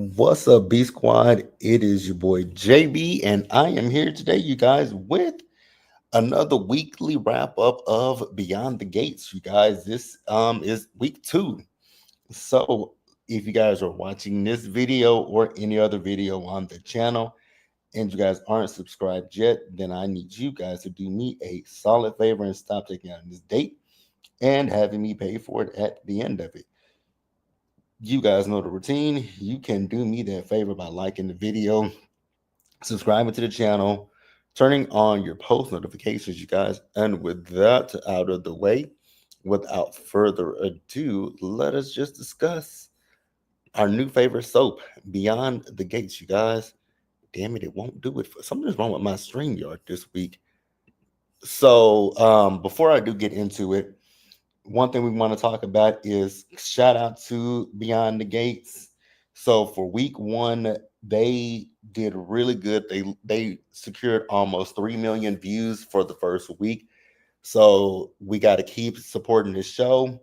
What's up, B Squad? It is your boy JB, and I am here today, you guys, with another weekly wrap up of Beyond the Gates. You guys, this is week two. So, if you guys are watching this video or any other video on the channel, and you guys aren't subscribed yet, then I need you guys to do me a solid favor and stop taking out this date and having me pay for it at the end of it. You guys know the routine. You can do me that favor by liking the video, subscribing to the channel, turning on your post notifications, you guys. And with that out of the way, without further ado, let us just discuss our new favorite soap, Beyond the Gates, you guys. Damn it, it won't do it. Something's wrong with my StreamYard this week. So before I do get into it, one thing we want to talk about is shout out to Beyond the Gates. So for week one, they did really good. They secured almost 3 million views for the first week. So we got to keep supporting this show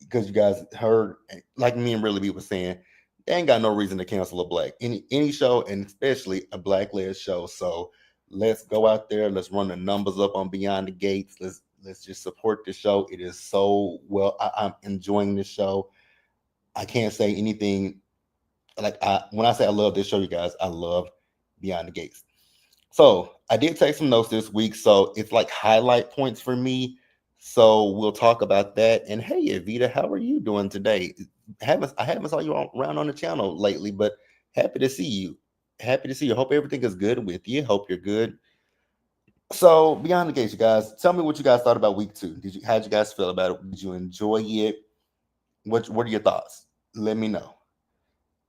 because you guys heard, like me and Really B was saying, they ain't got no reason to cancel a black any show, and especially a black led show. So let's go out there. Let's run the numbers up on Beyond the Gates. Let's just support the show. It is so well. I'm enjoying this show. I can't say anything when I say I love this show, you guys. I love Beyond the Gates. So I did take some notes this week, so it's like highlight points for me. So we'll talk about that. And hey, Evita, how are you doing today? I haven't saw you around on the channel lately, but happy to see you. Happy to see you. Hope everything is good with you. Hope you're good. So Beyond the Gates, you guys, tell me what you guys thought about week two. How'd you guys feel about it? Did you enjoy it? What are your thoughts? Let me know,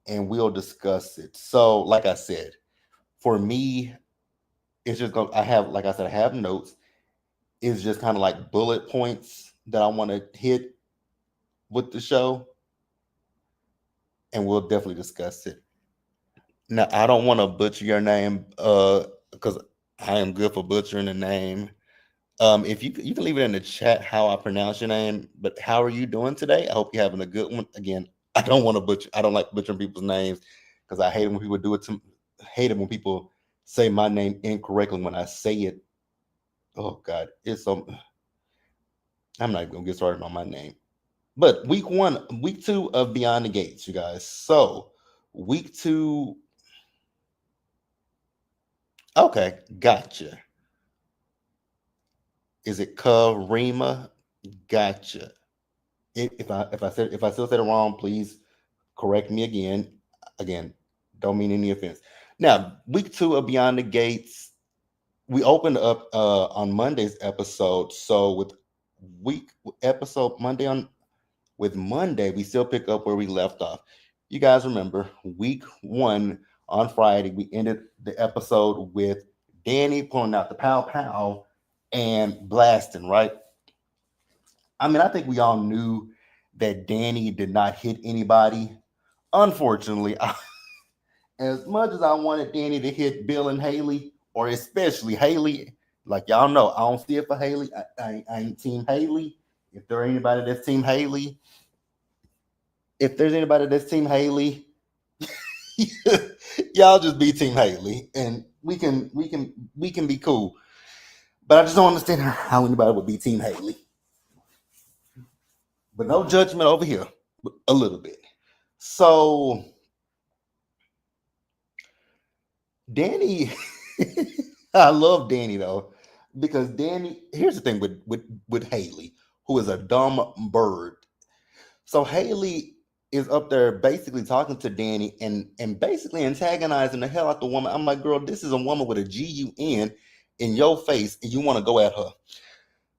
and we'll discuss it. So, like I said, for me, it's just going. I have, like I said, I have notes. It's just kind of like bullet points that I want to hit with the show, and we'll definitely discuss it. Now, I don't want to butcher your name, because I am good for butchering the name. If you can leave it in the chat how I pronounce your name, but how are you doing today? I hope you're having a good one. Again, I don't want to butcher. I don't like butchering people's names because I hate it when people do it to. Hate it when people say my name incorrectly when I say it. Oh God, it's so. I'm not even gonna get started on my name. But week two of Beyond the Gates, you guys. So week two. Okay, gotcha. Is it Karima? Gotcha. If I still said it wrong, please correct me again. Again, don't mean any offense. Now, week two of Beyond the Gates, we opened up on Monday's episode. So with week episode Monday on with Monday, we still pick up where we left off. You guys remember week one on Friday, we ended the episode with Danny pulling out the pow pow and blasting, right? I mean, I think we all knew that Danny did not hit anybody. Unfortunately, as much as I wanted Danny to hit Bill and Haley, or especially Haley, like y'all know, I don't see it for Haley. I ain't Team Haley. If there ain't anybody that's Team Haley, if there's anybody that's Team Haley, y'all just be Team Haley, and we can be cool. But I just don't understand how anybody would be Team Haley. But no judgment over here, a little bit. So Danny, I love Danny though, because Danny. Here's the thing with Haley, who is a dumb bird. So Haley is up there basically talking to Danny and basically antagonizing the hell out the woman. I'm like, girl, this is a woman with a GUN in your face, and you want to go at her.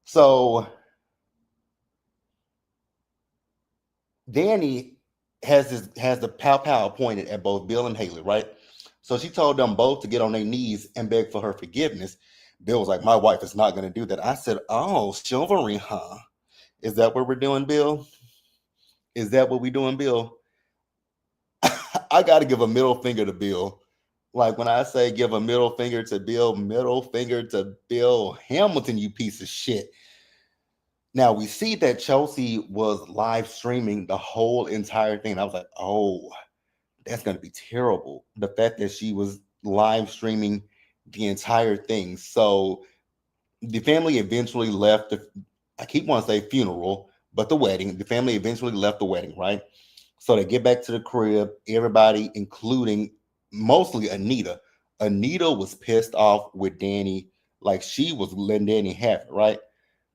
So Danny has the pow pow pointed at both Bill and Haley, right? So she told them both to get on their knees and beg for her forgiveness. Bill was like, "My wife is not going to do that." I said, "Oh, chivalry, huh? Is that what we're doing, Bill? Is that what we're doing, Bill?" I got to give a middle finger to Bill. Like when I say give a middle finger to Bill Hamilton, you piece of shit. Now we see that Chelsea was live streaming the whole entire thing. And I was like, oh, That's going to be terrible. The fact that she was live streaming the entire thing. So the family eventually left I keep wanting to say funeral, but the wedding. The family eventually left the wedding, right? So they get back to the crib. Everybody, including mostly Anita. Anita was pissed off with Danny, like she was letting Danny have it, right?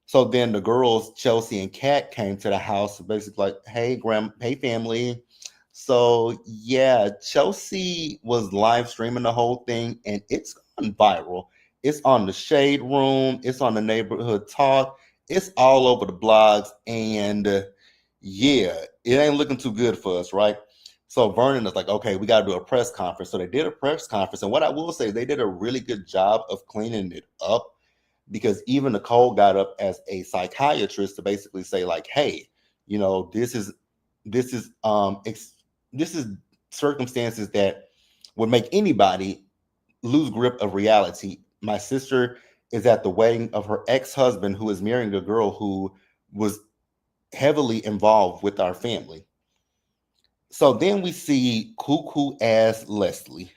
So then the girls, Chelsea and Kat, came to the house, basically like, "Hey, hey, family." So yeah, Chelsea was live streaming the whole thing, and it's gone viral. It's on the Shade Room. It's on the Neighborhood Talk. It's all over the blogs, and yeah, it ain't looking too good for us, right? So Vernon is like, "Okay, we got to do a press conference." So they did a press conference, and what I will say, they did a really good job of cleaning it up because even Nicole got up as a psychiatrist to basically say like, "Hey, this is this is circumstances that would make anybody lose grip of reality. My sister is at the wedding of her ex-husband who is marrying a girl who was heavily involved with our family." So then we see cuckoo ass Leslie.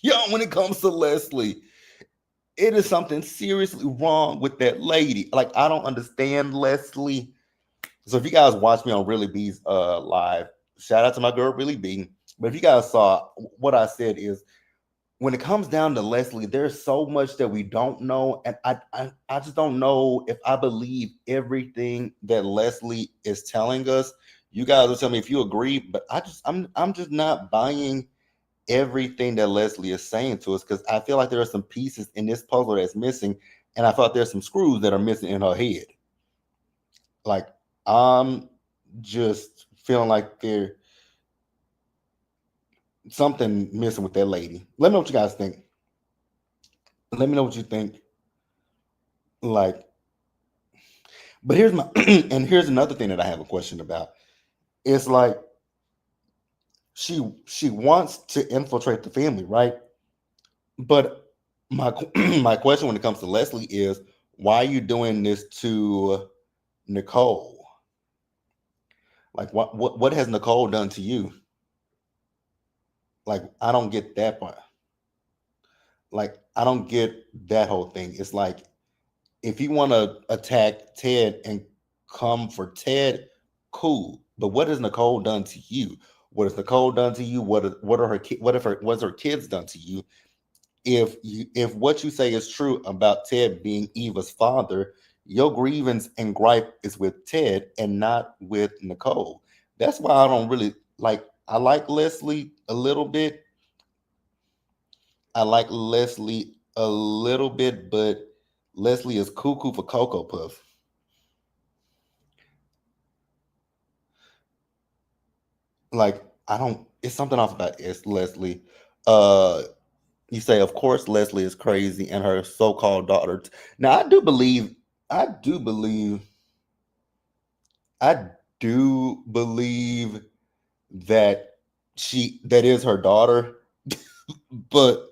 Yo, when it comes to Leslie, it is something seriously wrong with that lady. Like, I don't understand Leslie. So if you guys watch me on Really B's live, shout out to my girl Really B. But if you guys saw, what I said is, when it comes down to Leslie, there's so much that we don't know, and I just don't know if I believe everything that Leslie is telling us. You guys will tell me if you agree, but I'm just not buying everything that Leslie is saying to us because I feel like there are some pieces in this puzzle that's missing, and I thought there's some screws that are missing in her head. Like, I'm just feeling like there's something missing with that lady. Let me know what you guys think. Let me know what you think. Like, but here's my and here's another thing that I have a question about. It's like she wants to infiltrate the family, right? But my my question when it comes to Leslie is, why are you doing this to Nicole? Like, what has Nicole done to you? Like, I don't get that part. Like, I don't get that whole thing. It's like, if you want to attack Ted and come for Ted, cool. But what has Nicole done to you? What has Nicole done to you? What are her what's her kids done to you? If what you say is true about Ted being Eva's father, your grievance and gripe is with Ted and not with Nicole. That's why I don't really like. I like Leslie a little bit. I like Leslie a little bit, but Leslie is cuckoo for Cocoa Puff. Like, I don't. It's something off about Leslie. Uh, you say, of course, Leslie is crazy, and her so-called daughter. Now, I do believe. I do believe. I do believe that that is her daughter, but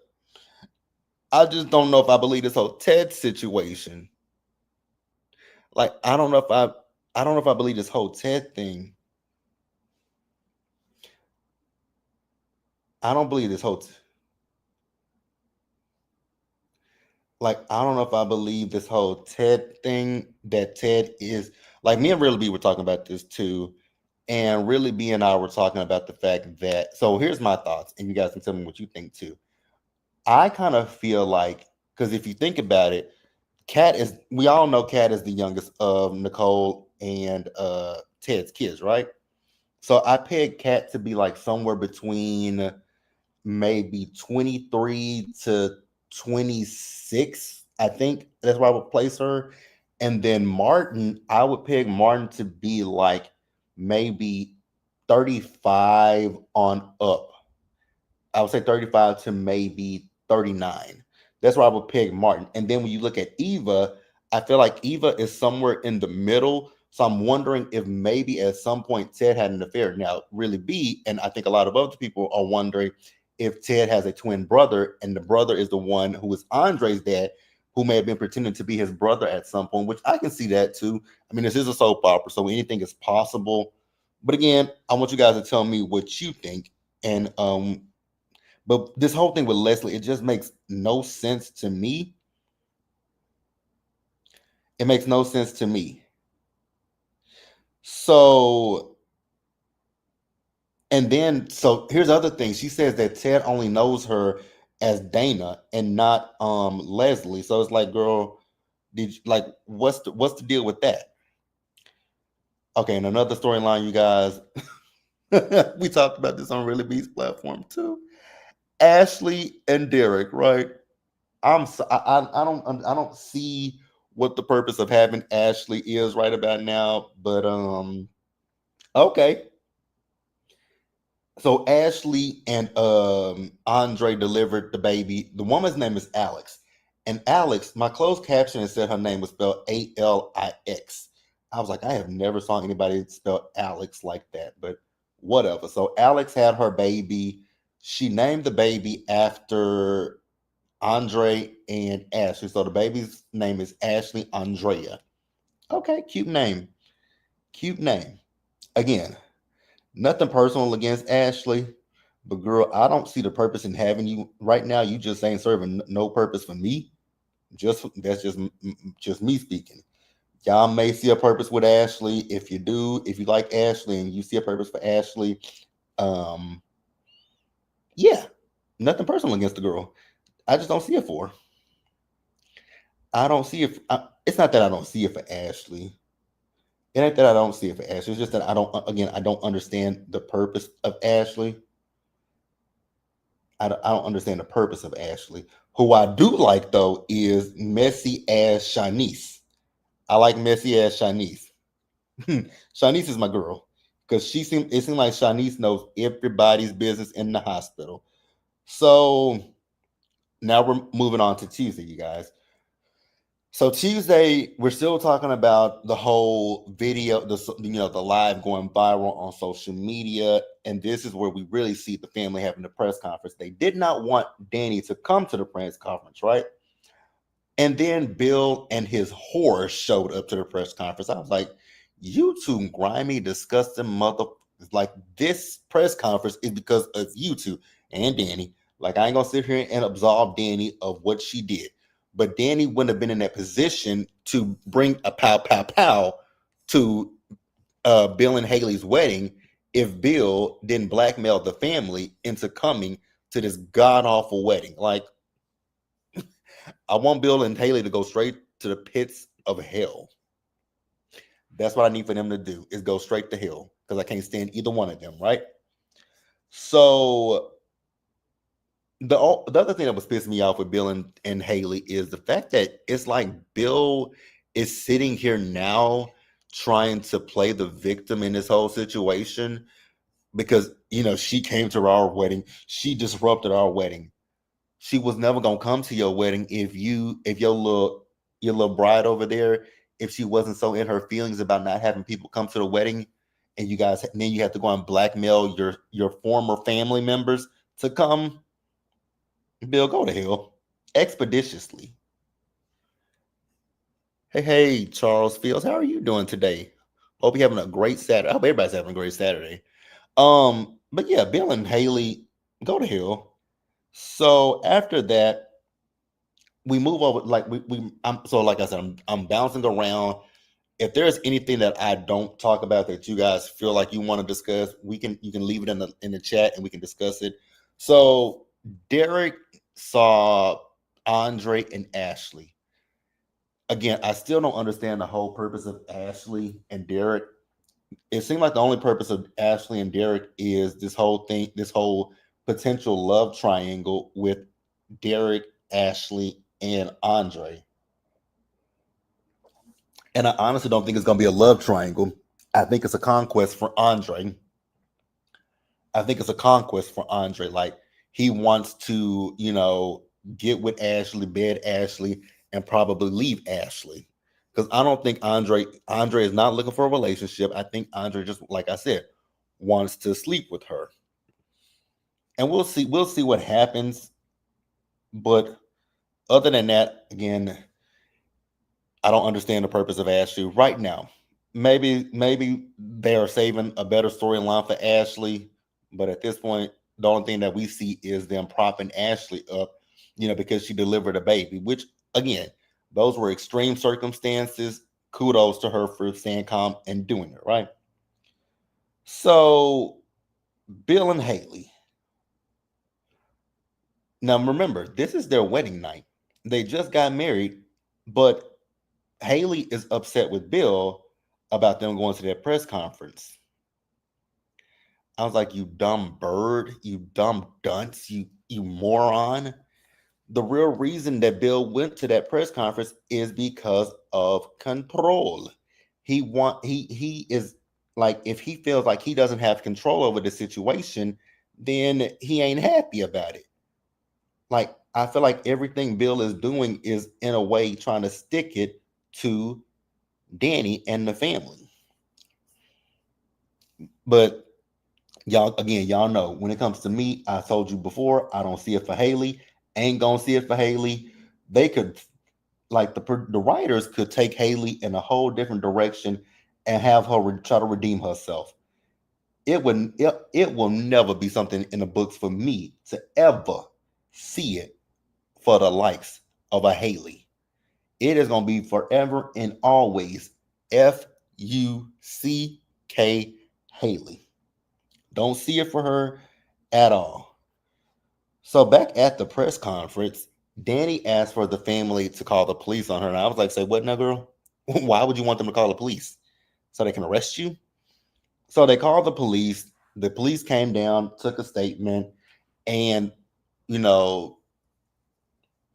I just don't know if I believe this whole Ted situation. Like, I don't know if I believe this whole Ted thing. I don't believe this whole like I don't know if I believe this whole Ted thing, that Ted is like, me and Really B were talking about this too. And Really B and I were talking about the fact that, so here's my thoughts, and you guys can tell me what you think too. I kind of feel like, because if you think about it, Kat is, we all know Kat is the youngest of Nicole and Ted's kids, right? So I peg Kat to be like somewhere between maybe 23 to 26. I think that's where I would place her. And then Martin, I would pick Martin to be like maybe 35 on up. I would say 35 to maybe 39. That's where I would pick Martin. And then when you look at Eva, I feel like Eva is somewhere in the middle. So I'm wondering if maybe at some point Ted had an affair. Now, Really B, and I think a lot of other people are wondering if Ted has a twin brother, and the brother is the one who is Andre's dad, who may have been pretending to be his brother at some point, which I can see that too. I mean, this is a soap opera, so anything is possible. But again, I want you guys to tell me what you think. And but this whole thing with Leslie, it just makes no sense to me. It makes no sense to me. So, and then, so here's the other thing. She says that Ted only knows her as Dana and not Leslie. So it's like, girl, did you, like what's the deal with that? Okay, and another storyline, you guys. We talked about this on Really Beats platform too. Ashley and Derek, right? I don't see what the purpose of having Ashley is right about now, but okay. So Ashley and Andre delivered the baby. The woman's name is Alex. And Alex, my closed caption said her name was spelled Alix. I was like, I have never saw anybody spell Alex like that, but whatever. So Alex had her baby. She named the baby after Andre and Ashley. So the baby's name is Ashley Andrea. Okay, cute name. Cute name. Again, nothing personal against Ashley, but girl, I don't see the purpose in having you right now. You just ain't serving no purpose for me. Just that's just me speaking. Y'all may see a purpose with Ashley. If you do, if you like Ashley and you see a purpose for Ashley, um, yeah, nothing personal against the girl. I just don't see it for her. I don't see it. It's not that I don't see it for Ashley. It ain't that I don't see it for Ashley. It's just that I don't. Again, I don't understand the purpose of Ashley. I don't understand the purpose of Ashley. Who I do like though is messy ass Shanice. I like messy ass Shanice. Shanice is my girl because it seems like Shanice knows everybody's business in the hospital. So now we're moving on to Tuesday, you guys. So Tuesday, we're still talking about the whole video, the live going viral on social media, and this is where we really see the family having the press conference. They did not want Danny to come to the press conference, right? And then Bill and his horse showed up to the press conference. I was like, you two grimy, disgusting mother. Like, this press conference is because of you two and Danny. Like, I ain't gonna sit here and absolve Danny of what she did. But Danny wouldn't have been in that position to bring a pow pow pow to Bill and Haley's wedding if Bill didn't blackmail the family into coming to this god awful wedding. Like, I want Bill and Haley to go straight to the pits of hell. That's what I need for them to do is go straight to hell because I can't stand either one of them, right? So the other thing that was pissing me off with Bill and Haley is the fact that it's like Bill is sitting here now trying to play the victim in this whole situation because she came to our wedding, she disrupted our wedding. She was never gonna come to your wedding if your little bride over there, if she wasn't so in her feelings about not having people come to the wedding, and then you have to go and blackmail your former family members to come. Bill, go to hell expeditiously. Hey, Charles Fields, how are you doing today? Hope you're having a great Saturday. I hope everybody's having a great Saturday. But yeah, Bill and Haley, go to hell. So after that, we move over like like I said, I'm bouncing around. If there's anything that I don't talk about that you guys feel like you want to discuss, you can leave it in the chat and we can discuss it. So Derek saw Andre and Ashley. Again, I still don't understand the whole purpose of Ashley and Derek. It seemed like the only purpose of Ashley and Derek is this whole potential love triangle with Derek, Ashley, and Andre. And I honestly don't think it's going to be a love triangle. I think it's a conquest for Andre. I think it's a conquest for Andre. Like, he wants to, get with Ashley, bed Ashley, and probably leave Ashley. Because I don't think Andre is not looking for a relationship. I think Andre just, like I said, wants to sleep with her. And we'll see what happens. But other than that, again, I don't understand the purpose of Ashley right now. Maybe they are saving a better storyline for Ashley, but at this point, the only thing that we see is them propping Ashley up, because she delivered a baby, which again, those were extreme circumstances. Kudos to her for staying calm and doing it, right? So, Bill and Haley. Now, remember, this is their wedding night. They just got married, but Haley is upset with Bill about them going to that press conference. I was like, you dumb bird, you dumb dunce, you moron. The real reason that Bill went to that press conference is because of control. He is like, if he feels like he doesn't have control over the situation, then he ain't happy about it. Like, I feel like everything Bill is doing is in a way trying to stick it to Danny and the family. But y'all, again, y'all know when it comes to me, I told you before, I don't see it for Haley. Ain't gonna see it for Haley. They could, like, the writers could take Haley in a whole different direction and have her try to redeem herself. It will never be something in the books for me to ever see it for the likes of a Haley. It is gonna be forever and always Fuck Haley. Don't see it for her at all. So back at the press conference, Danny asked for the family to call the police on her. And I was like, say what now, girl? Why would you want them to call the police? So they can arrest you? So they called the police. The police came down, took a statement, and you know,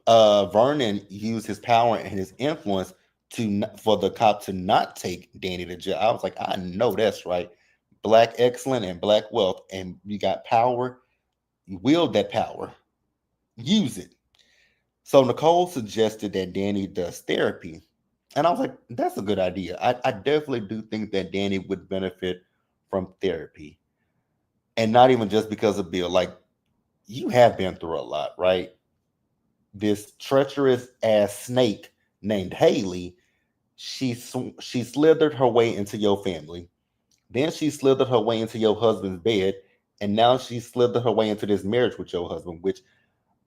Vernon used his power and his influence for the cop to not take Danny to jail. I was like, I know that's right. Black excellence and black wealth, and you got power. You wield that power. Use it. So Nicole suggested that Danny does therapy. And I was like, that's a good idea. I definitely do think that Danny would benefit from therapy. And not even just because of Bill. Like, you have been through a lot, right? This treacherous ass snake named Haley, she slithered her way into your family. Then she slithered her way into your husband's bed. And now she slithered her way into this marriage with your husband, which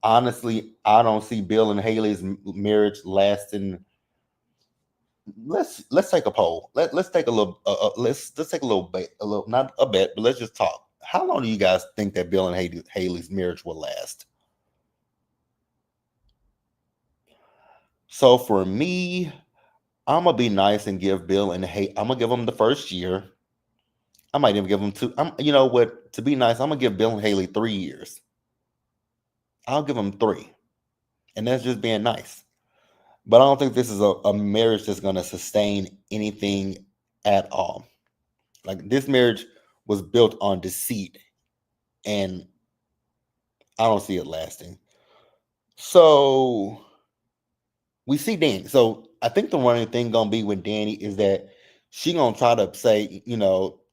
honestly, I don't see Bill and Haley's marriage lasting. Let's take a poll. Let's take a little. Let's take a little bet. A little, not a bet, but let's just talk. How long do you guys think that Bill and Haley's marriage will last? So for me, I'm gonna be nice and give Bill and Haley. I'm gonna give them the first year. I might even give them two. You know what? To be nice, I'm gonna give Bill and Haley 3 years. I'll give them three, and that's just being nice. But I don't think this is a marriage that's going to sustain anything at all. Like, this marriage was built on deceit, and I don't see it lasting. So we see Danny. So I think the running thing gonna be with Danny is that she gonna try to say,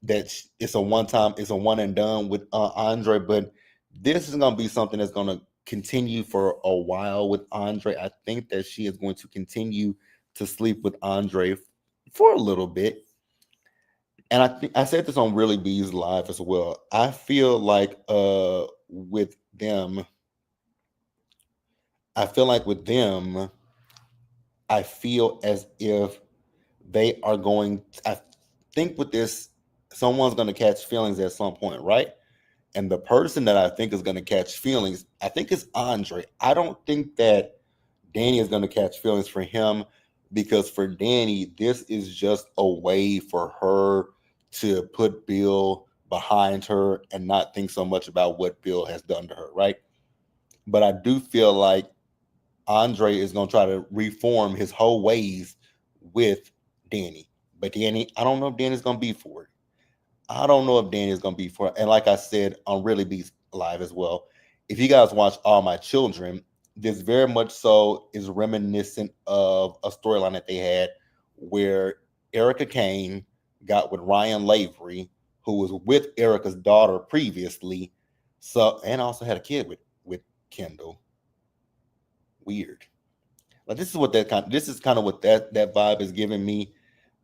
that it's a one time, it's a one and done with Andre, but this is gonna be something that's gonna continue for a while with Andre. I think that she is going to continue to sleep with Andre for a little bit. And I said this on Really Bees Live as well. I feel like with them, I feel like with them, I feel as if they are going. I think with this, someone's going to catch feelings at some point, right? And the person that I think is going to catch feelings, I think is Andre. I don't think that Danny is going to catch feelings for him, because for Danny, this is just a way for her to put Bill behind her and not think so much about what Bill has done to her, right? But I do feel like Andre is going to try to reform his whole ways with Danny. But Danny, I don't know if Danny's going to be for it. I don't know if Danny is going to be for it. And like I said on Really Beats Live as well, if you guys watch All My Children, this very much so is reminiscent of a storyline that they had where Erica Kane got with Ryan Lavery, who was with Erica's daughter previously. So, and also had a kid with Kendall. Weird. Like, this is kind of what that vibe is giving me.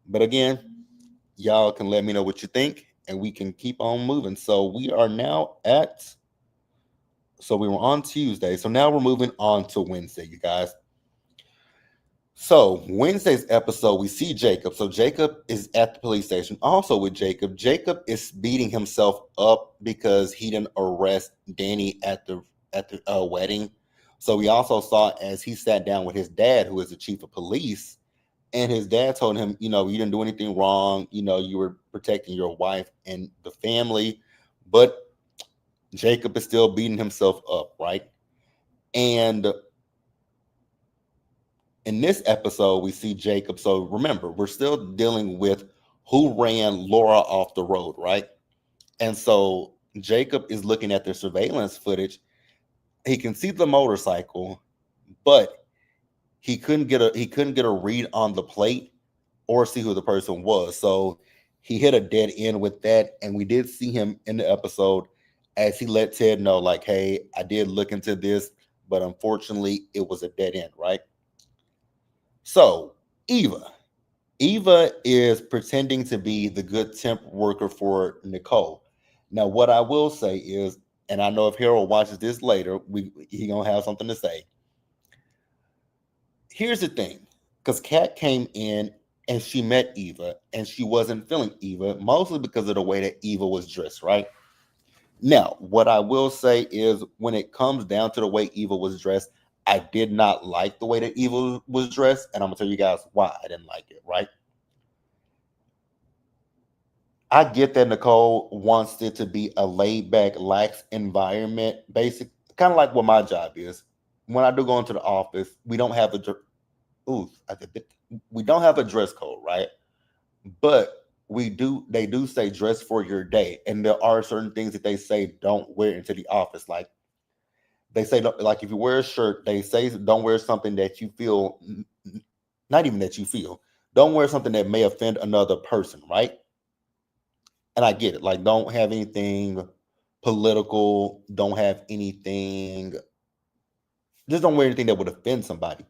But again, y'all can let me know what you think, and we can keep on moving. So we are now at So we were on Tuesday. So now we're moving on to Wednesday, you guys. So Wednesday's episode, we see Jacob. So Jacob is at the police station. Also with Jacob, Jacob is beating himself up because he didn't arrest Danny at the wedding. So we also saw as he sat down with his dad, who is the chief of police, and his dad told him, you didn't do anything wrong. You were protecting your wife and the family, but Jacob is still beating himself up, right? And in this episode, we see Jacob. So remember, we're still dealing with who ran Laura off the road, right? And so Jacob is looking at the surveillance footage. He can see the motorcycle, but he couldn't get a read on the plate or see who the person was. So he hit a dead end with that. And we did see him in the episode as he let Ted know, like, hey, I did look into this, but unfortunately it was a dead end, right? So Eva. Eva is pretending to be the good temp worker for Nicole. Now, what I will say is, and I know if Harold watches this later, he gonna have something to say. Here's the thing, because Kat came in and she met Eva, and she wasn't feeling Eva, mostly because of the way that Eva was dressed, right? Now, what I will say is, when it comes down to the way Eva was dressed, I did not like the way that Eva was dressed, and I'm gonna tell you guys why I didn't like it, right? I get that Nicole wants it to be a laid back, lax environment, basic, kind of like what my job is. When I do go into the office, we don't have ooh, we don't have a dress code, right? But they do say dress for your day, and there are certain things that they say don't wear into the office. Like they say, like if you wear a shirt, they say don't wear something that you feel, not even that you feel, don't wear something that may offend another person, right? And I get it. Like, don't have anything political. Don't have anything. Just don't wear anything that would offend somebody.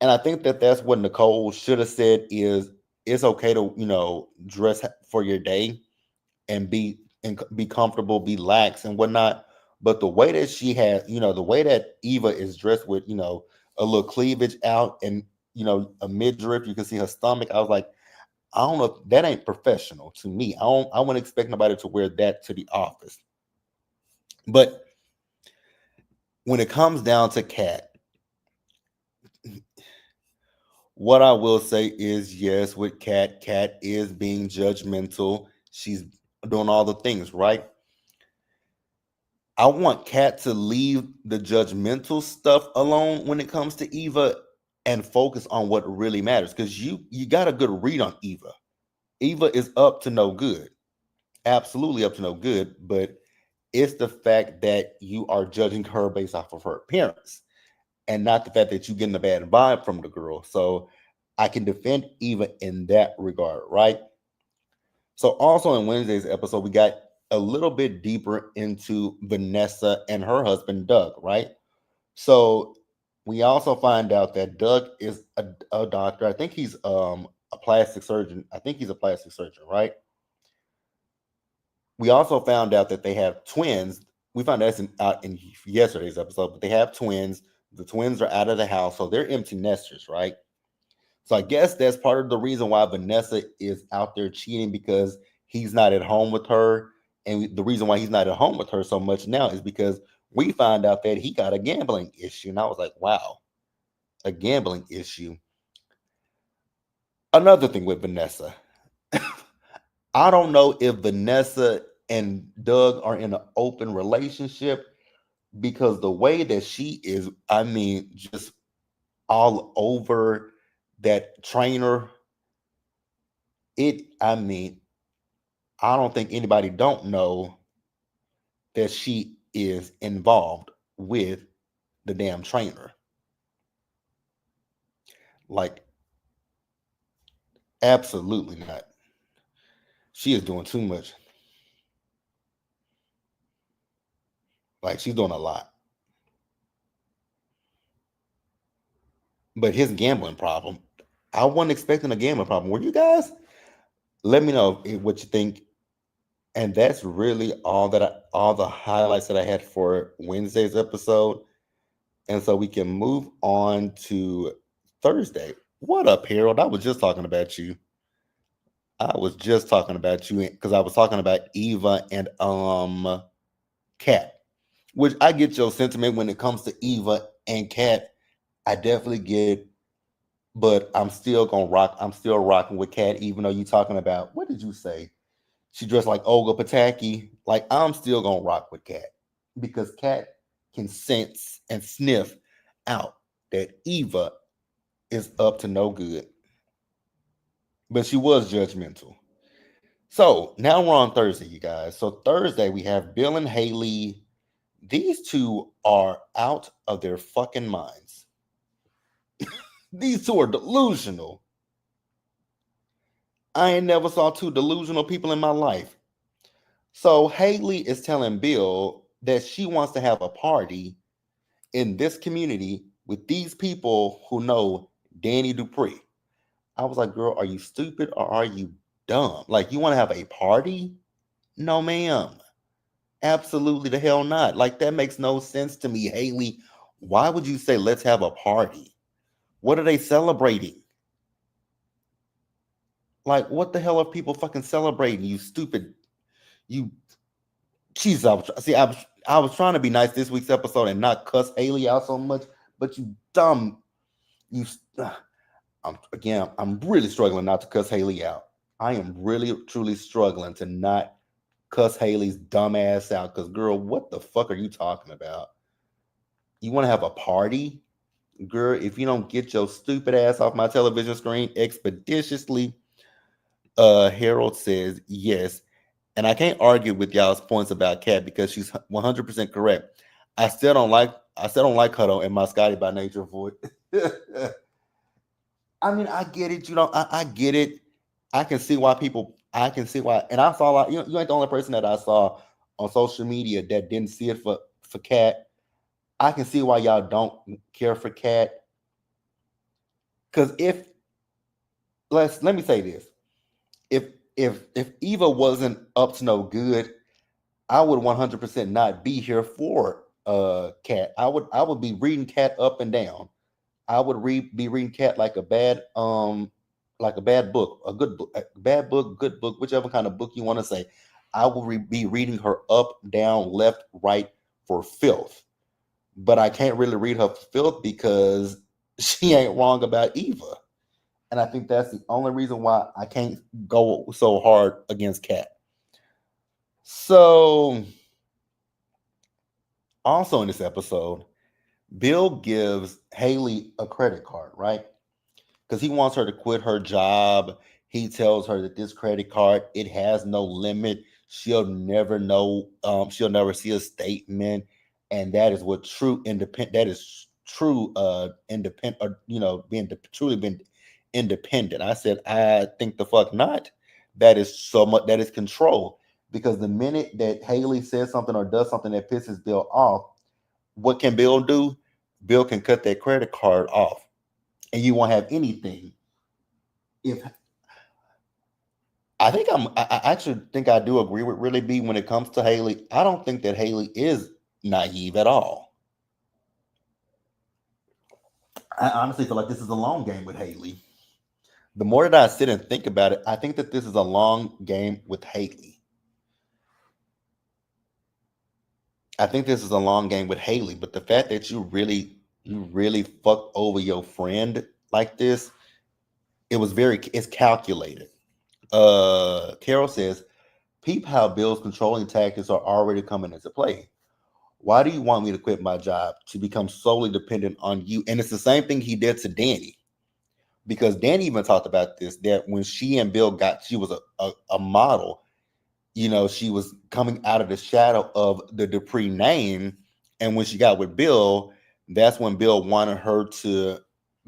And I think that that's what Nicole should have said. Is it's okay to dress for your day and be comfortable, be lax and whatnot. But the way that she has, the way that Eva is dressed with, a little cleavage out and a midriff, you can see her stomach. I was like, I don't know. That ain't professional to me. I wouldn't expect nobody to wear that to the office. But when it comes down to Kat, what I will say is yes, with Kat is being judgmental. She's doing all the things, right? I want Kat to leave the judgmental stuff alone when it comes to Eva and focus on what really matters. Because you got a good read on Eva. Eva is up to no good. Absolutely up to no good, but it's the fact that you are judging her based off of her appearance and not the fact that you're getting a bad vibe from the girl. So I can defend Eva in that regard, right? So also in Wednesday's episode, we got a little bit deeper into Vanessa and her husband, Doug, right? So we also find out that Doug is a doctor. I think he's a plastic surgeon. I think he's a plastic surgeon, right? We also found out that they have twins. We found out out in yesterday's episode, but they have twins. The twins are out of the house, so they're empty nesters, right? So I guess that's part of the reason why Vanessa is out there cheating because he's not at home with her. And the reason why he's not at home with her so much now is because we found out that he got a gambling issue. And I was like, wow, a gambling issue. Another thing with Vanessa, I don't know if Vanessa and Doug are in an open relationship because the way that she is, I mean, just all over that trainer, I mean, I don't think anybody don't know that she is involved with the damn trainer. Like, absolutely not. She is doing too much. Like, she's doing a lot. But his gambling problem, I wasn't expecting a gambling problem. Were you guys? Let me know what you think And that's really all the highlights that I had for Wednesday's episode. And so we can move on to Thursday. What up, Harold? I was just talking about you. I was just talking about you because I was talking about Eva and Kat. Which I get your sentiment when it comes to Eva and Kat. I definitely get, but I'm still gonna rock. I'm still rocking with Kat, even though you talking about what did you say? She dressed like Olga Pataki. Like I'm still gonna rock with Kat because Kat can sense and sniff out that Eva is up to no good. But she was judgmental. So now we're on Thursday, you guys. So Thursday we have Bill and Haley. These two are out of their fucking minds. These two are delusional. I ain't never saw two delusional people in my life. So Haley is telling Bill that she wants to have a party in this community with these people who know Danny Dupree. I was like, girl, are you stupid or are you dumb? Like, you want to have a party? No, ma'am. Absolutely the hell not. Like, that makes no sense to me, Haley. Why would you say, let's have a party? What are they celebrating? Like, what the hell are people fucking celebrating? You stupid, you. Jesus, I was trying to be nice this week's episode and not cuss Haley out so much, but you dumb, you. I'm really struggling not to cuss Haley out. I am really, truly struggling to not cuss Haley's dumb ass out. Because, girl, what the fuck are you talking about? You want to have a party? Girl, if you don't get your stupid ass off my television screen expeditiously, Harold says yes. And I can't argue with y'all's points about Kat because she's 100% correct. I still don't like Huddle in my Scotty by Nature voice. I mean, I get it. I get it. I can see why. And I saw, like, you ain't the only person that I saw on social media that didn't see it for Kat. I can see why y'all don't care for Kat. Because let me say this. If if Eva wasn't up to no good, I would 100% not be here for Kat. I would be reading Kat up and down. I would be reading Cat like a bad book, a good book, a bad book, good book, whichever kind of book you want to say. I will be reading her up, down, left, right for filth. But I can't really read her for filth because she ain't wrong about Eva. And I think that's the only reason why I can't go so hard against Cat. So, also in this episode, Bill gives Haley a credit card, right? Because he wants her to quit her job. He tells her that this credit card, it has no limit. She'll never know. She'll never see a statement, and that is what true independent. That is true independent, or truly being independent. I said, I think the fuck not. That is so much. That is control. Because the minute that Haley says something or does something that pisses Bill off, what can Bill do? Bill can cut that credit card off and you won't have anything. If I actually think I do agree with Really B when it comes to Haley. I don't think that Haley is naive at all. I honestly feel like this is a long game with Haley. The more that I sit and think about it, I think that this is a long game with Haley. I think this is a long game with Haley, but the fact that you really fucked over your friend like this, it's calculated. Carol says, peep how Bill's controlling tactics are already coming into play. Why do you want me to quit my job to become solely dependent on you? And it's the same thing he did to Danny. Because Danny even talked about this, that when she and Bill she was a model, she was coming out of the shadow of the Dupree name. And when she got with Bill, that's when Bill wanted her to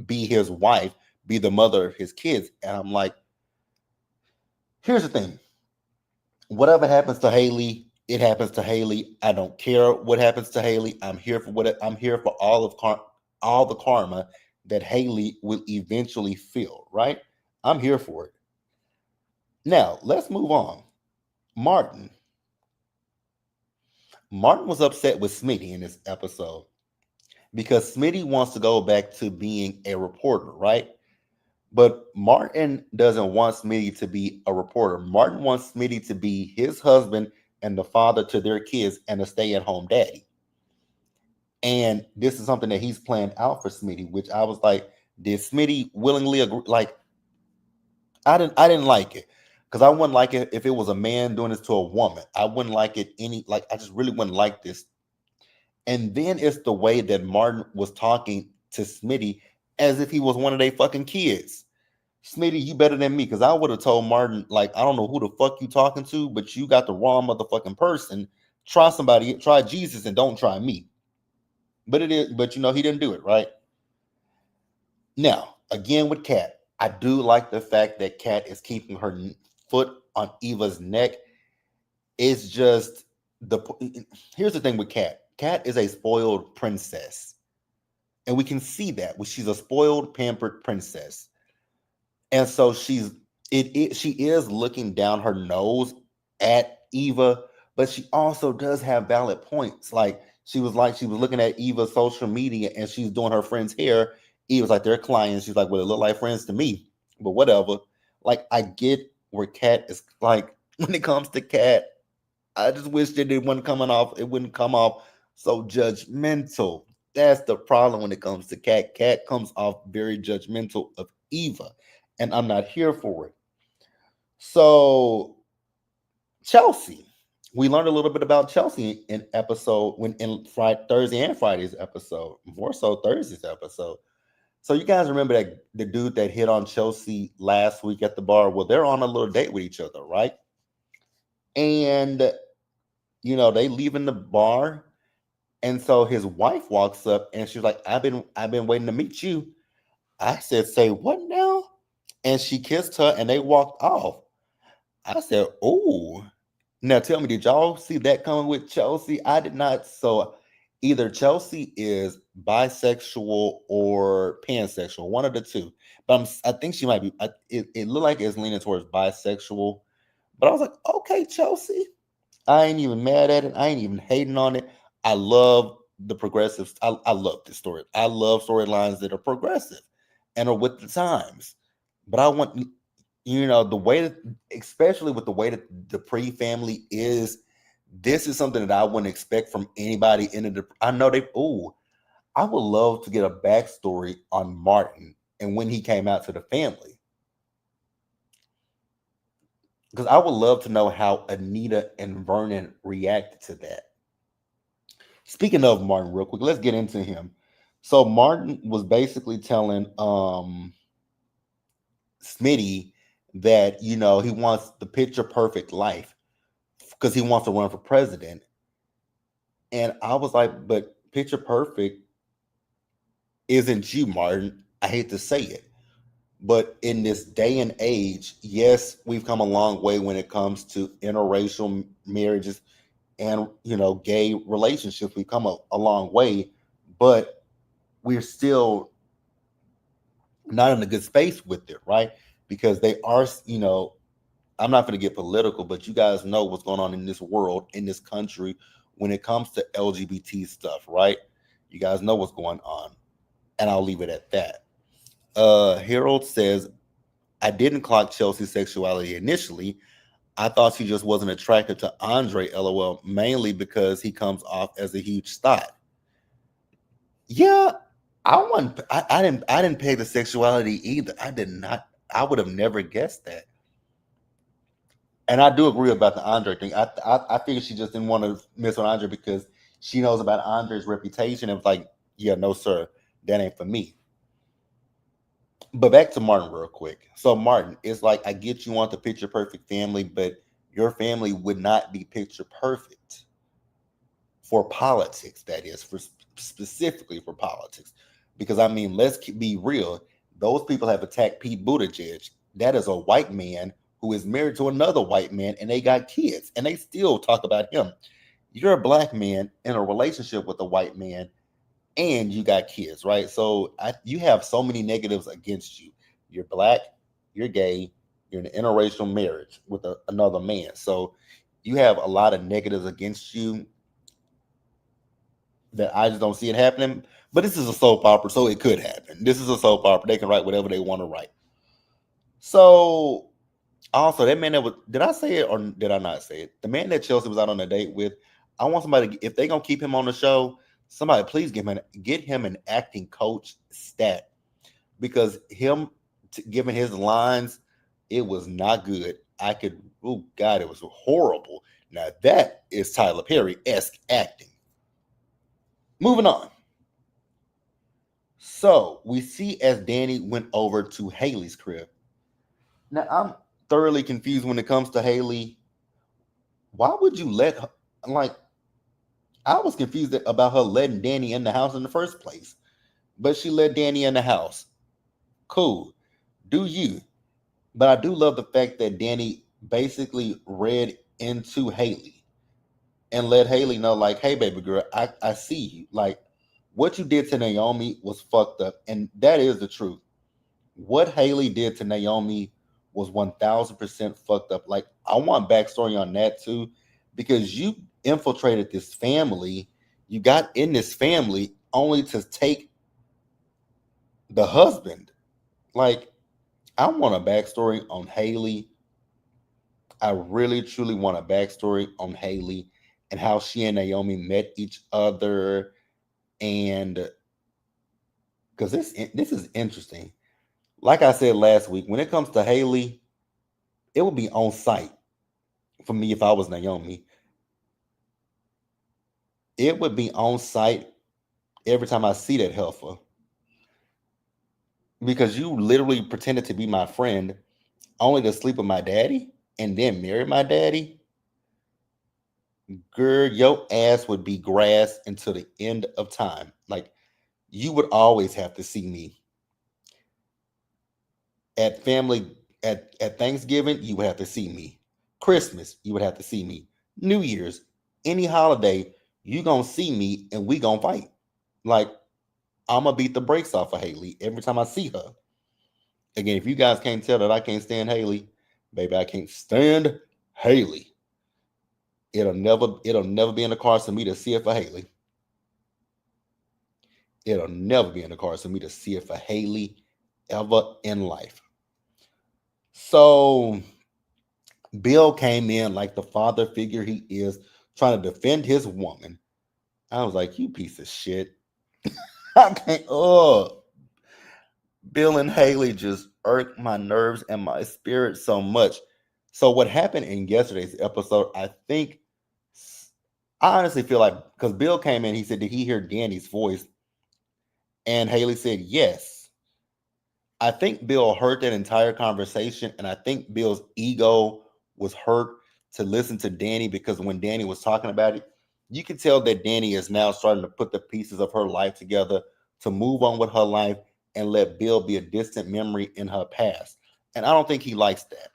be his wife, be the mother of his kids. And I'm like, here's the thing. Whatever happens to Haley, it happens to Haley. I don't care what happens to Haley. I'm here for all the karma that Haley will eventually feel, right? I'm here for it. Now, let's move on. Martin. Martin was upset with Smitty in this episode because Smitty wants to go back to being a reporter, right? But Martin doesn't want Smitty to be a reporter. Martin wants Smitty to be his husband and the father to their kids and a stay-at-home daddy. And this is something that he's planned out for Smitty, which I was like, did Smitty willingly agree? Like, I didn't like it. Because I wouldn't like it if it was a man doing this to a woman. I wouldn't like it I just really wouldn't like this. And then it's the way that Martin was talking to Smitty as if he was one of their fucking kids. Smitty, you better than me, because I would have told Martin, like, I don't know who the fuck you talking to, but you got the wrong motherfucking person. Try somebody, try Jesus and don't try me. But he didn't do it, right? Now, again with Kat, I do like the fact that Kat is keeping her foot on Eva's neck. It's just the here's the thing with Kat. Kat is a spoiled princess. And we can see that when she's a spoiled, pampered princess. And so she is looking down her nose at Eva, but she also does have valid points. She was looking at Eva's social media and she's doing her friend's hair. Eva's like, they're clients. She's like, well, it look like friends to me, but whatever. Like, I get where Kat is like, when it comes to Kat, I just wish that it wouldn't come off so judgmental. That's the problem when it comes to Kat. Kat comes off very judgmental of Eva, and I'm not here for it. So Chelsea, we learned a little bit about Chelsea in episode when in Friday, Thursday and Friday's episode, more so Thursday's episode. So you guys remember that the dude that hit on Chelsea last week at the bar? Well, they're on a little date with each other, right? And they leave in the bar, and so his wife walks up and she's like, I've been waiting to meet you. I said, say what now? And she kissed her and they walked off. I said, oh. Now tell me, did y'all see that coming with Chelsea? I did not. So either Chelsea is bisexual or pansexual, one of the two. But I think she might be. It looked like it's leaning towards bisexual. But I was like, okay, Chelsea. I ain't even mad at it. I ain't even hating on it. I love the progressives. I love this story. I love storylines that are progressive and are with the times. But I want, the way that, especially with the way that the Pre family is, this is something that I wouldn't expect from anybody in the. I know they. Oh, I would love to get a backstory on Martin and when he came out to the family, because I would love to know how Anita and Vernon reacted to that. Speaking of Martin, real quick, let's get into him. So Martin was basically telling Smitty that he wants the picture perfect life because he wants to run for president. And I was like, but picture perfect isn't you, Martin. I hate to say it. But in this day and age, yes, we've come a long way when it comes to interracial marriages and gay relationships. We've come a long way, but we're still not in a good space with it, right? Because they are, I'm not going to get political, but you guys know what's going on in this world, in this country, when it comes to LGBT stuff, right? You guys know what's going on, and I'll leave it at that. Harold says, I didn't clock Chelsea's sexuality initially. I thought she just wasn't attracted to Andre, lol, mainly because he comes off as a huge thought. Yeah, I didn't peg the sexuality either. I did not. I would have never guessed that. And I do agree about the Andre thing. I figured she just didn't want to mess with Andre because she knows about Andre's reputation and was like, yeah, no, sir, that ain't for me. But back to Martin real quick. So Martin, it's like I get you want the picture perfect family, but your family would not be picture perfect for politics. That is for specifically for politics, because I mean, let's be real. Those people have attacked Pete Buttigieg. That is a white man who is married to another white man, and they got kids, and they still talk about him. You're a black man in a relationship with a white man, and you got kids, right? So you have so many negatives against you. You're black, you're gay, you're in an interracial marriage with another man. So you have a lot of negatives against you. that I just don't see it happening. But this is a soap opera, so it could happen. This is a soap opera. They can write whatever they want to write. So also, that man that was, did I say it or did I not say it? The man that Chelsea was out on a date with, I want somebody, if they gonna keep him on the show, somebody please get him an acting coach stat, because him giving his lines, it was not good. I could, oh God, it was horrible. Now that is Tyler Perry esque acting. Moving on. So we see as Danny went over to Haley's crib. Now I'm thoroughly confused when it comes to Haley. Why would you let her, like, I was confused about her letting Danny in the house in the first place. But she let Danny in the house. Cool. Do you? But I do love the fact that Danny basically read into Haley and let Haley know, like, hey, baby girl, I see you. Like, what you did to Naomi was fucked up. And that is the truth. What Haley did to Naomi was 1000% fucked up. Like, I want backstory on that too, because you infiltrated this family, you got in this family only to take the husband. Like, I want a backstory on Haley. I really truly want a backstory on Haley and how she and Naomi met each other. And because this is interesting. Like I said last week, when it comes to Haley, it would be on site for me if I was Naomi. It would be on site every time I see that heifer, because you literally pretended to be my friend only to sleep with my daddy and then marry my daddy. Girl, your ass would be grass until the end of time. Like, you would always have to see me at family, at Thanksgiving. You would have to see me. Christmas, you would have to see me. New Year's, any holiday, you gonna see me and we gonna fight. Like, I'm gonna beat the brakes off of Haley every time I see her. Again, if you guys can't tell that I can't stand Haley, baby, I can't stand Haley. It'll never be in the cards for me to see it for Haley. It'll never be in the cards for me to see it for Haley ever in life. So Bill came in like the father figure he is, trying to defend his woman. I was like, you piece of shit. I can't. Oh, Bill and Haley just irk my nerves and my spirit so much. So what happened in yesterday's episode, I honestly feel like, because Bill came in, he said, did he hear Danny's voice? And Haley said yes. I think Bill heard that entire conversation, and I think Bill's ego was hurt to listen to Danny, because when Danny was talking about it, you can tell that Danny is now starting to put the pieces of her life together to move on with her life and let Bill be a distant memory in her past. And I don't think he likes that.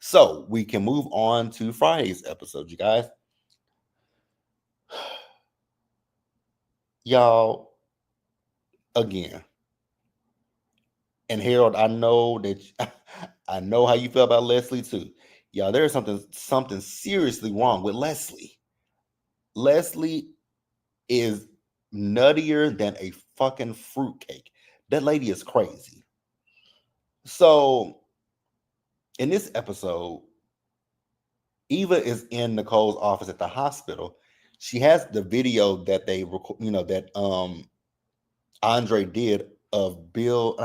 So we can move on to Friday's episode, you guys. Y'all, again, and Harold, I know that I know how you feel about Leslie too. Y'all, there's something seriously wrong with Leslie. Leslie is nuttier than a fucking fruitcake. That lady is crazy. So in this episode, Eva is in Nicole's office at the hospital. She has the video that they record, that Andre did of Bill.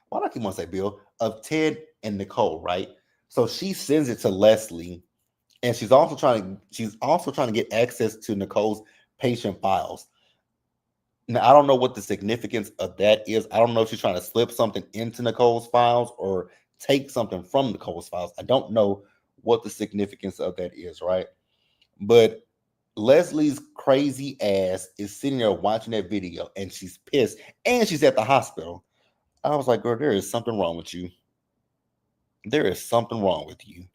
Why do I keep want to say Bill? Of Ted and Nicole, right? So she sends it to Leslie, and she's also trying to get access to Nicole's patient files. Now I don't know what the significance of that is. I don't know if she's trying to slip something into Nicole's files or take something from Nicole's files. I don't know what the significance of that is, right? But Leslie's crazy ass is sitting there watching that video, and she's pissed, and she's at the hospital. I was like, girl, there is something wrong with you. There is something wrong with you.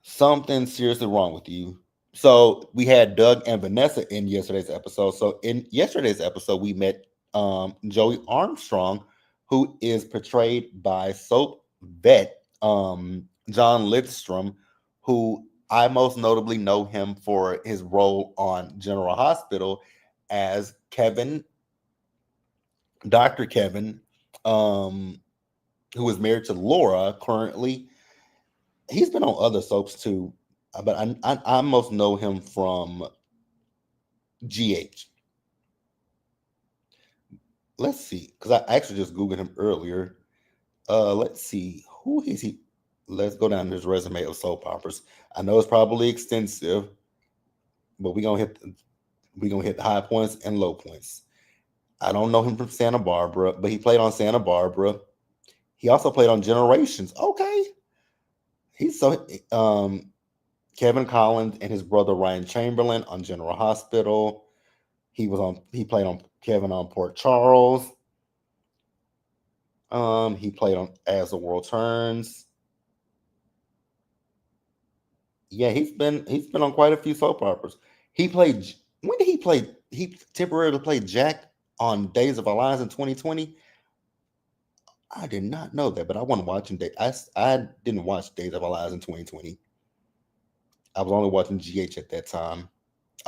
Something seriously wrong with you. So we had Doug and Vanessa in yesterday's episode. So in yesterday's episode, we met Joey Armstrong, who is portrayed by soap vet John Lidstrom, who I most notably know him for his role on General Hospital as Kevin, Dr. Kevin, um, who is married to Laura currently. He's been on other soaps too, but I most know him from GH. Let's see, because I actually just Googled him earlier. Let's see, who is he? Let's go down his resume of soap operas. I know it's probably extensive, but we gonna hit the high points and low points. I don't know him from Santa Barbara, but he played on Santa Barbara. He also played on Generations. Okay, he's so Kevin Collins and his brother Ryan Chamberlain on General Hospital. He played on Kevin on Port Charles. He played on As the World Turns. Yeah, he's been on quite a few soap operas. He played when did he play? He temporarily played Jack on Days of Our Lives in 2020. I did not know that, but I wasn't watching I didn't watch Days of Our Lives in 2020. I was only watching GH at that time.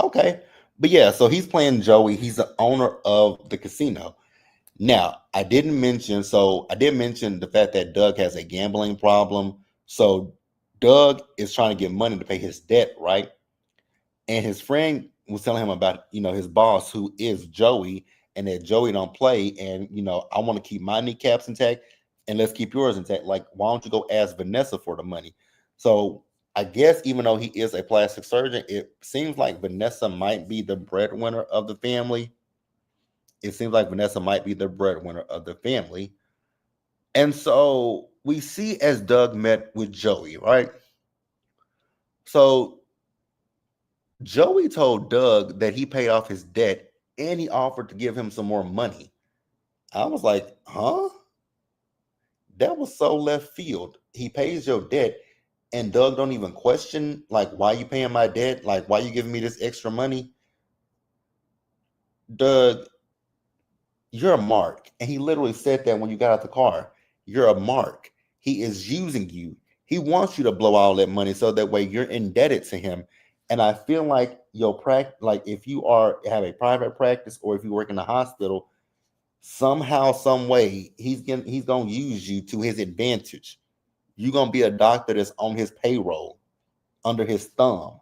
Okay. But yeah, so he's playing Joey. He's the owner of the casino. Now, I did mention the fact that Doug has a gambling problem. So Doug is trying to get money to pay his debt, right? And his friend was telling him about, his boss who is Joey, and that Joey don't play. And, I want to keep my kneecaps intact and let's keep yours intact. Like, why don't you go ask Vanessa for the money? So I guess even though he is a plastic surgeon, it seems like Vanessa might be the breadwinner of the family. It seems like Vanessa might be the breadwinner of the family. And so we see as Doug met with Joey, right? So Joey told Doug that he paid off his debt and he offered to give him some more money. I was like, huh? That was so left field. He pays your debt and Doug don't even question, like, why you paying my debt? Like, why you giving me this extra money? Doug, you're a mark. And he literally said that when you got out the car. You're a mark. He is using you. He wants you to blow all that money so that way you're indebted to him. And I feel like your practice, like if you have a private practice or if you work in a hospital, somehow, some way, he's gonna use you to his advantage. You're gonna be a doctor that's on his payroll, under his thumb.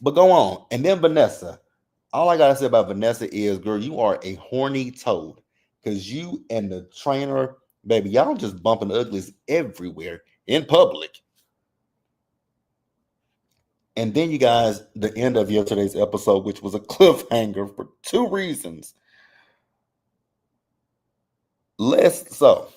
But go on. And then Vanessa. All I gotta say about Vanessa is, girl, you are a horny toad. Cause you and the trainer, baby, y'all just bumping uglies everywhere in public. And then you guys, the end of yesterday's episode, which was a cliffhanger for two reasons. So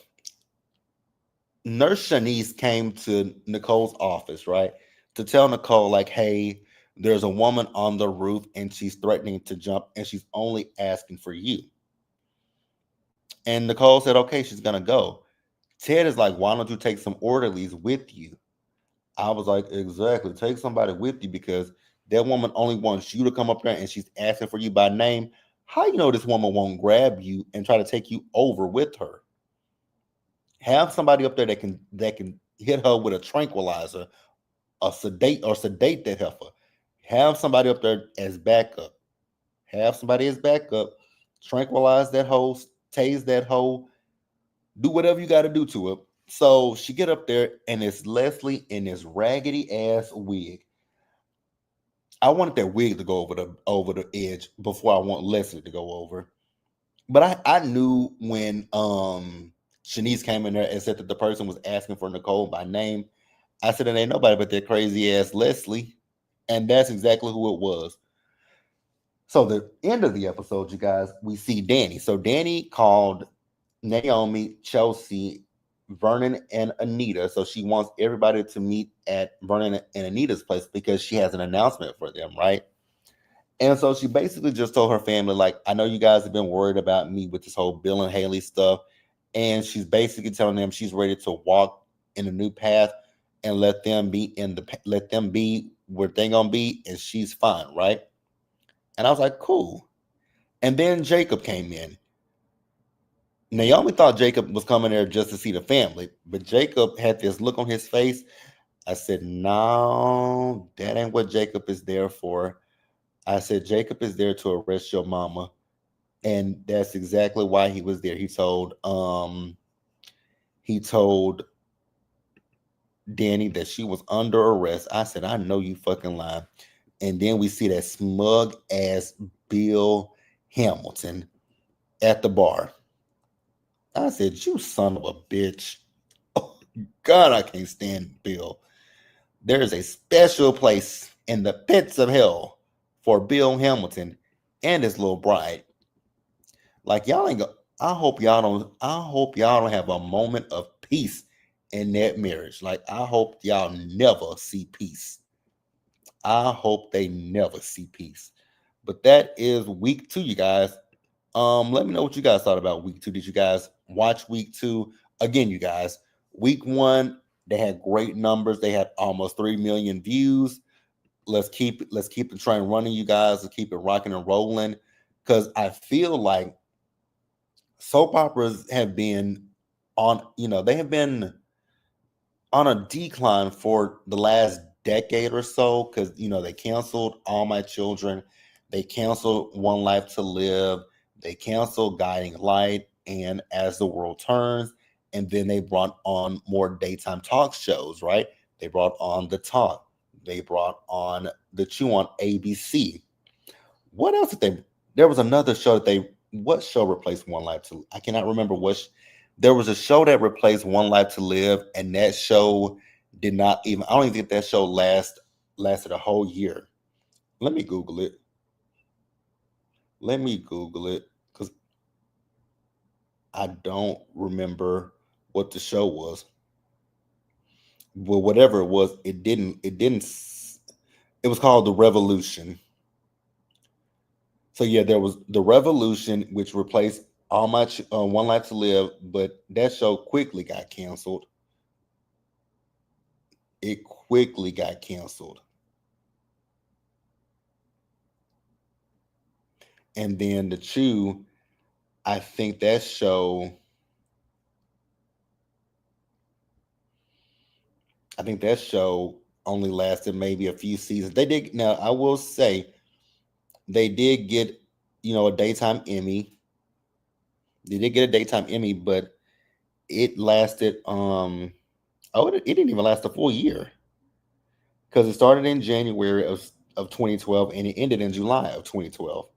Nurse Shanice came to Nicole's office, right? To tell Nicole, like, hey, there's a woman on the roof and she's threatening to jump and she's only asking for you. And Nicole said, okay, she's gonna go. Ted is like, why don't you take some orderlies with you? I was like, exactly. Take somebody with you because that woman only wants you to come up there and she's asking for you by name. How you know this woman won't grab you and try to take you over with her? Have somebody up there that can hit her with a tranquilizer, sedate that heifer. Have somebody up there as backup. Have somebody as backup. Tranquilize that hoe, tase that hoe, do whatever you got to do to it. So she get up there and it's Leslie in this raggedy ass wig. I wanted that wig to go over the edge before I want Leslie to go over. But I knew when Shanice came in there and said that the person was asking for Nicole by name. I said it ain't nobody but that crazy ass Leslie. And that's exactly who it was. So the end of the episode, you guys, we see Danny. So Danny called Naomi, Chelsea, Vernon, and Anita. So she wants everybody to meet at Vernon and Anita's place because she has an announcement for them, right? And so she basically just told her family, like, I know you guys have been worried about me with this whole Bill and Haley stuff. And she's basically telling them she's ready to walk in a new path and let them be where they're gonna be, and she's fine, right? And I was like, cool. And then Jacob came in. Naomi thought Jacob was coming there just to see the family, but Jacob had this look on his face. I said, no, that ain't what Jacob is there for. I said Jacob is there to arrest your mama, and that's exactly why he was there. He told Danny that she was under arrest. I said, I know you fucking lying. And then we see that smug ass Bill Hamilton at the bar. I said, you son of a bitch. Oh, God, I can't stand Bill. There is a special place in the pits of hell for Bill Hamilton and his little bride. Like y'all ain't go, I hope y'all don't have a moment of peace in that marriage. Like I hope y'all never see peace. I hope they never see peace. But that is week 2, you guys. Let me know what you guys thought about week 2. Did you guys watch week 2? Again, you guys, week 1, they had great numbers. They had almost 3 million views. Let's keep the train running, you guys. Let's keep it rocking and rolling. Because I feel like soap operas have been they have been on a decline for the last decade or so because they canceled All My Children, they canceled One Life to Live, they canceled Guiding Light and As the World Turns, and then they brought on more daytime talk shows, right? They brought on The Talk, they brought on The Chew on ABC. What else did they? There was another show that they. What show replaced One Life to? I cannot remember what. There was a show that replaced One Life to Live, and that show did not even. I don't even think that show lasted a whole year. Let me Google it. Let me Google it because I don't remember what the show was. Well, whatever it was, it didn't. It didn't. It was called The Revolution. So yeah, there was The Revolution, which replaced One Life to Live, but that show quickly got canceled. It quickly got canceled. And then The Chew, I think that show, I think that show only lasted maybe a few seasons. They did now. I will say they did get, a daytime Emmy. They did get a daytime Emmy, but it lasted. It didn't even last a full year because it started in January of 2012 and it ended in July of 2012.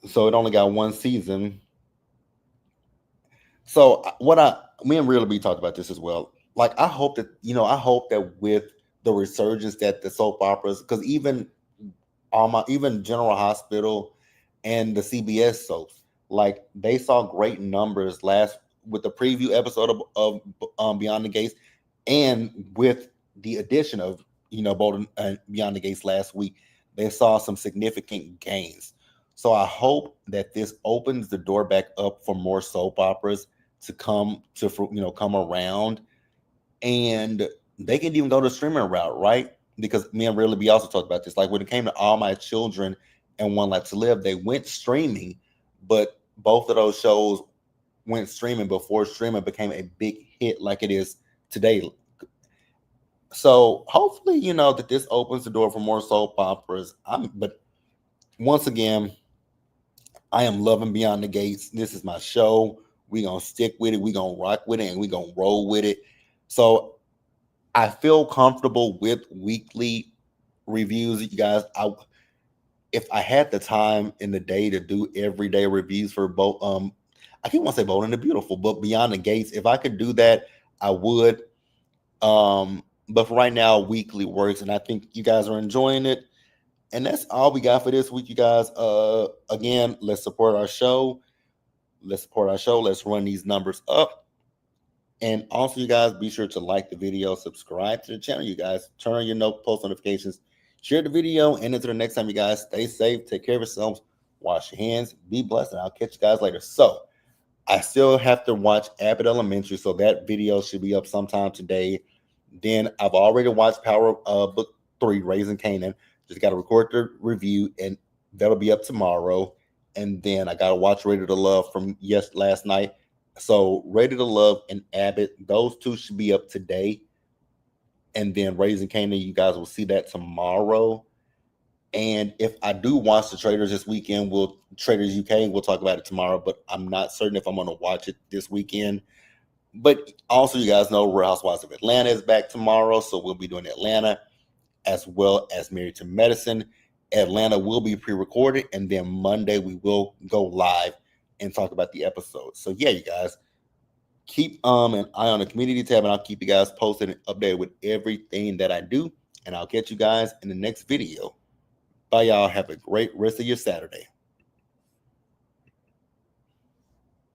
So it only got one season. So me and Real B talked about this as well. Like I hope that with the resurgence that the soap operas, because even General Hospital and the CBS soaps, like they saw great numbers last with the preview episode of Beyond the Gates, and with the addition of Bolden and Beyond the Gates last week, they saw some significant gains. So I hope that this opens the door back up for more soap operas to come around, and they can even go the streaming route, right? Because me and Really B also talked about this. Like when it came to All My Children and One Life to Live, they went streaming, but both of those shows went streaming before streaming became a big hit like it is today. So hopefully, that this opens the door for more soap operas. But once again, I am loving Beyond the Gates. This is my show. We gonna stick with it. We gonna rock with it, and we gonna roll with it. So I feel comfortable with weekly reviews. You guys, if I had the time in the day to do everyday reviews for both, I can't want to say Bold and the Beautiful, but Beyond the Gates, if I could do that, I would. But for right now, weekly works, and I think you guys are enjoying it. And that's all we got for this week, you guys. Again, let's support our show. Let's support our show. Let's run these numbers up. And also, you guys, be sure to like the video, subscribe to the channel, you guys. Turn on your post notifications, share the video, and until the next time, you guys, stay safe, take care of yourselves, wash your hands, be blessed, and I'll catch you guys later. So, I still have to watch Abbott Elementary, so that video should be up sometime today. Then I've already watched Power Book 3, Raising Canaan. Just got to record the review, and that'll be up tomorrow. And then I got to watch Ready to Love from last night. So Ready to Love and Abbott, those two should be up today. And then Raising Canaan, you guys will see that tomorrow. And if I do watch the Traders this weekend, Traders UK, we'll talk about it tomorrow, but I'm not certain if I'm going to watch it this weekend. But also, you guys know Real Housewives of Atlanta is back tomorrow, so we'll be doing Atlanta as well as Married to Medicine. Atlanta will be pre-recorded, and then Monday we will go live and talk about the episode. So yeah, you guys keep an eye on the community tab, and I'll keep you guys posted and updated with everything that I do. And I'll catch you guys in the next video. Bye, y'all. Have a great rest of your Saturday.